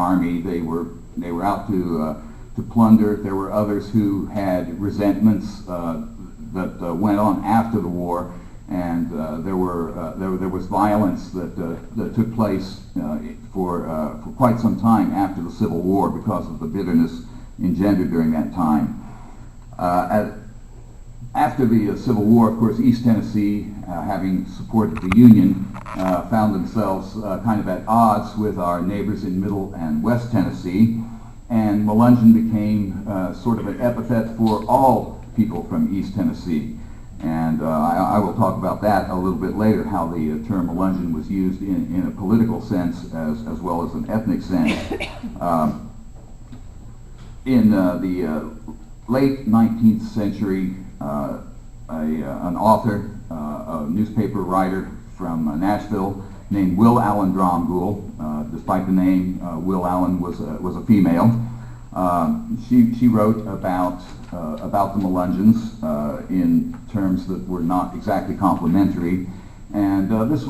army. They were out to plunder. There were others who had resentments that went on after the war, and there was violence that took place for quite some time after the Civil War because of the bitterness engendered during that time. After the Civil War, of course, East Tennessee, having supported the Union, found themselves kind of at odds with our neighbors in Middle and West Tennessee, and Melungeon became sort of an epithet for all people from East Tennessee. And I will talk about that a little bit later, how the term Melungeon was used in a political sense as well as an ethnic sense. In the late 19th century, an author, a newspaper writer from Nashville named Will Allen Dromgoole. Despite the name, Will Allen was a female. She wrote about the Melungeons in terms that were not exactly complimentary, and this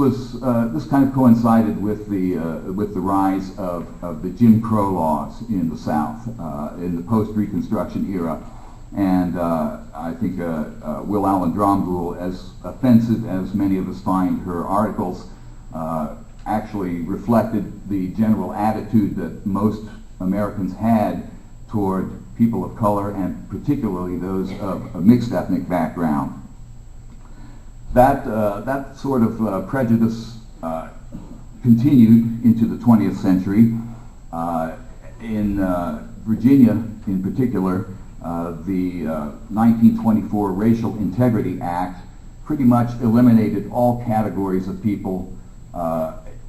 kind of coincided with the rise of the Jim Crow laws in the South in the post-Reconstruction era. And I think Will Allen Dromgoole, as offensive as many of us find her articles, actually reflected the general attitude that most Americans had toward people of color, and particularly those of a mixed ethnic background. That sort of prejudice continued into the 20th century. In Virginia, in particular, the 1924 Racial Integrity Act pretty much eliminated all categories of people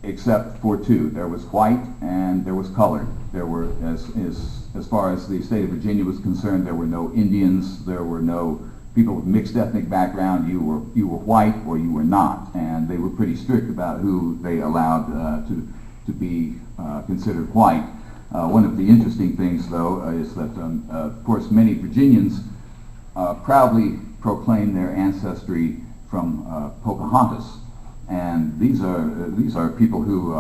except for two. There was white and there was colored. There were, as far as the state of Virginia was concerned, there were no Indians, there were no people with mixed ethnic background. You were white or you were not, and they were pretty strict about who they allowed to be considered white. One of the interesting things, though, is that, of course, many Virginians proudly proclaim their ancestry from Pocahontas, and these are people who,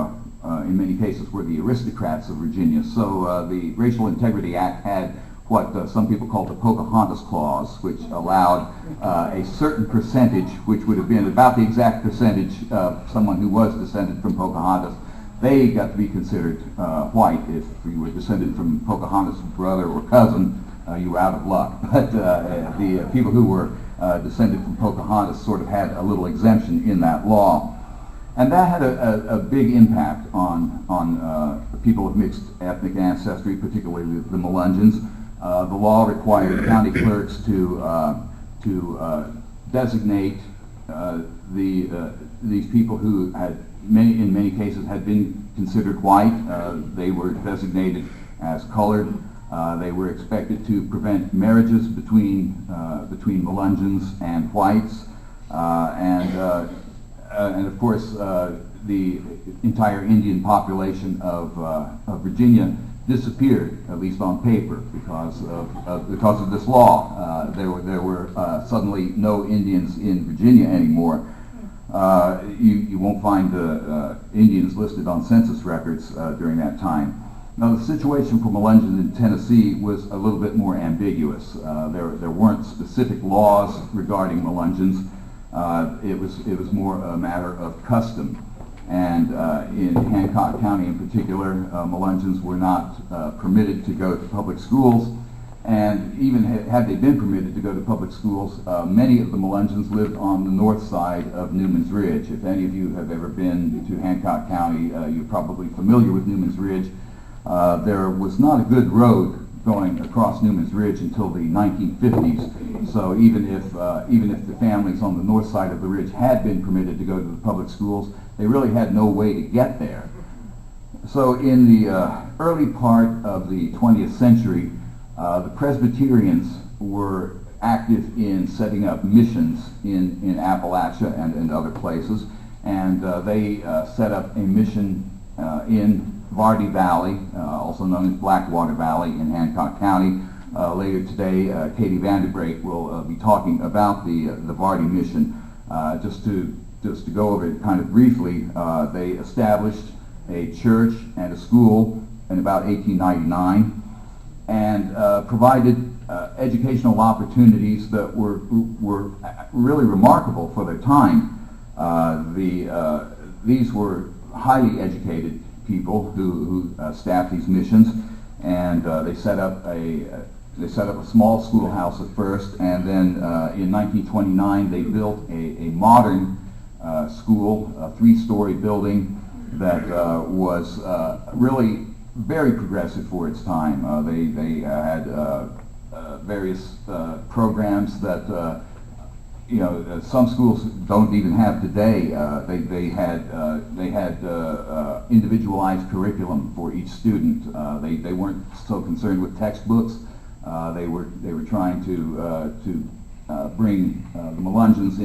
in many cases, were the aristocrats of Virginia. So the Racial Integrity Act had what some people call the Pocahontas Clause, which allowed a certain percentage, which would have been about the exact percentage of someone who was descended from Pocahontas. They got to be considered white. If you were descended from Pocahontas' brother or cousin, you were out of luck. But the people who were descended from Pocahontas sort of had a little exemption in that law. And that had a big impact on people of mixed ethnic ancestry, particularly the Melungeons. The law required county clerks to designate these people who had in many cases had been considered white. They were designated as colored. They were expected to prevent marriages between Melungeons and whites, and of course the entire Indian population of Virginia disappeared, at least on paper, because of this law. There were suddenly no Indians in Virginia anymore. You won't find Indians listed on census records during that time. Now, the situation for Melungeons in Tennessee was a little bit more ambiguous. There weren't specific laws regarding Melungeons. It was more a matter of custom. And in Hancock County in particular, Melungeons were not permitted to go to public schools. And even had they been permitted to go to public schools, many of the Melungeons lived on the north side of Newman's Ridge. If any of you have ever been to Hancock County, you're probably familiar with Newman's Ridge. There was not a good road going across Newman's Ridge until the 1950s. So even if the families on the north side of the ridge had been permitted to go to the public schools, they really had no way to get there. So in the early part of the 20th century, the Presbyterians were active in setting up missions in Appalachia and other places, and they set up a mission in Vardy Valley, also known as Blackwater Valley in Hancock County. Later today, Katie Vanderbrake will be talking about the Vardy mission. Just to go over it kind of briefly, they established a church and a school in about 1899, and provided educational opportunities that were really remarkable for their time. These were highly educated people who staffed these missions, and they set up a small schoolhouse at first, and then in 1929 they built a modern school, a three-story building that was really very progressive for its time. They had various programs that some schools don't even have today. They had individualized curriculum for each student. They weren't so concerned with textbooks. They were trying to bring the Melungeons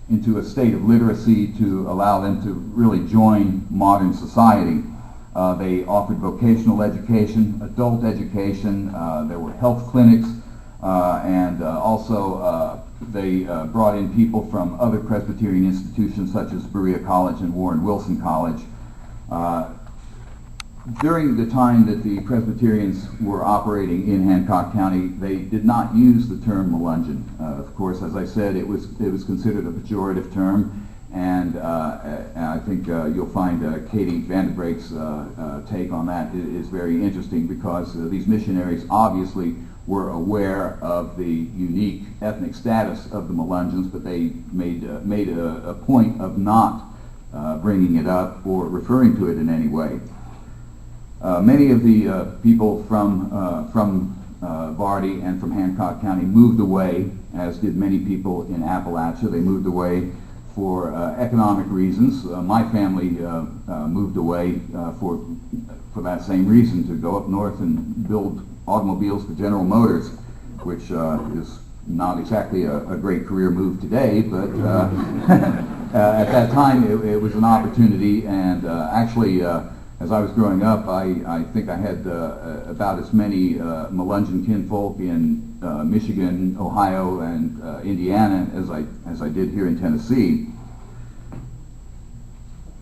into a state of literacy to allow them to really join modern society. They offered vocational education, adult education. There were health clinics, and also they brought in people from other Presbyterian institutions such as Berea College and Warren Wilson College. During the time that the Presbyterians were operating in Hancock County, they did not use the term Melungeon. Of course, as I said, it was considered a pejorative term, and I think you'll find Katie Vanderbreek's take on that is very interesting, because these missionaries obviously were aware of the unique ethnic status of the Melungeons, but they made a point of not bringing it up or referring to it in any way. Many of the people from Vardy and from Hancock County moved away, as did many people in Appalachia. They moved away for economic reasons. My family moved away for that same reason, to go up north and build automobiles for General Motors, which is not exactly a great career move today, but at that time it was an opportunity. And actually, as I was growing up, I think I had about as many Melungeon kinfolk in Michigan, Ohio, and Indiana as I did here in Tennessee.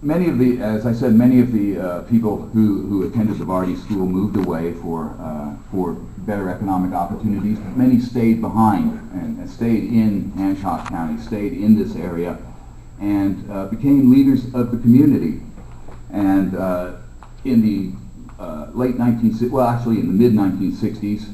Many of the, as I said, many of the people who attended the Vardy School moved away for better economic opportunities. Many stayed behind and stayed in Hancock County, stayed in this area, and became leaders of the community. And in the late 1960s, well, actually in the mid-1960s,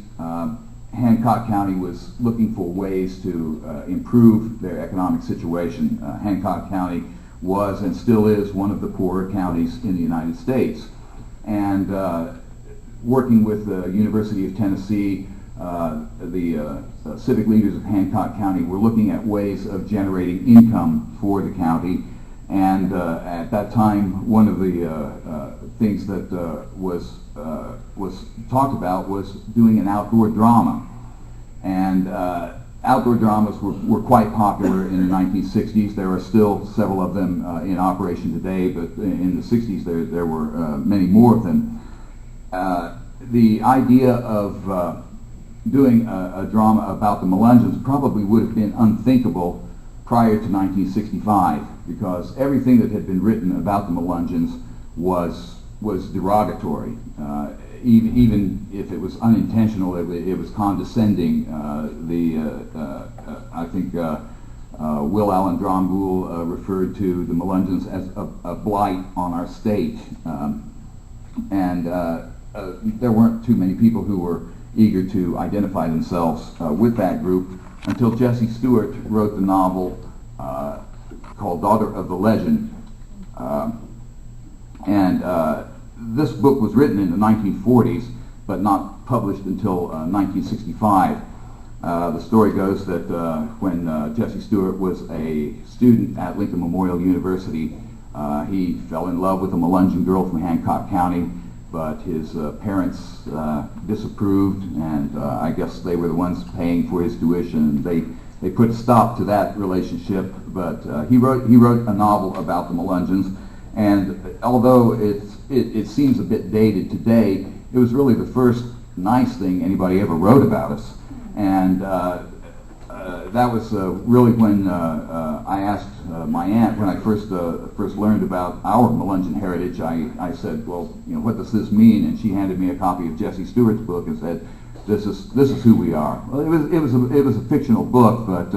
Hancock County was looking for ways to improve their economic situation. Hancock County was and still is one of the poorer counties in the United States. And working with the University of Tennessee, the civic leaders of Hancock County were looking at ways of generating income for the county. And at that time, one of the things that was talked about was doing an outdoor drama. And outdoor dramas were quite popular in the 1960s. There are still several of them in operation today, but in the 60s there were many more of them. The idea of doing a drama about the Melungeons probably would have been unthinkable prior to 1965, because everything that had been written about the Melungeons was derogatory. Even if it was unintentional, it was condescending. I think Will Allen Dromgoole referred to the Melungeons as a blight on our state. And there weren't too many people who were eager to identify themselves with that group until Jessie Stewart wrote the novel called Daughter of the Legend. This book was written in the 1940s, but not published until 1965. The story goes that when Jessie Stewart was a student at Lincoln Memorial University, he fell in love with a Melungeon girl from Hancock County, but his parents disapproved, and I guess they were the ones paying for his tuition. They put a stop to that relationship, but he wrote a novel about the Melungeons, and although it seems a bit dated today, it was really the first nice thing anybody ever wrote about us. And that was really when I asked my aunt, when I first learned about our Melungeon heritage, I said, well, you know, what does this mean? And she handed me a copy of Jesse Stewart's book and said, this is who we are. Well, it was a fictional book, but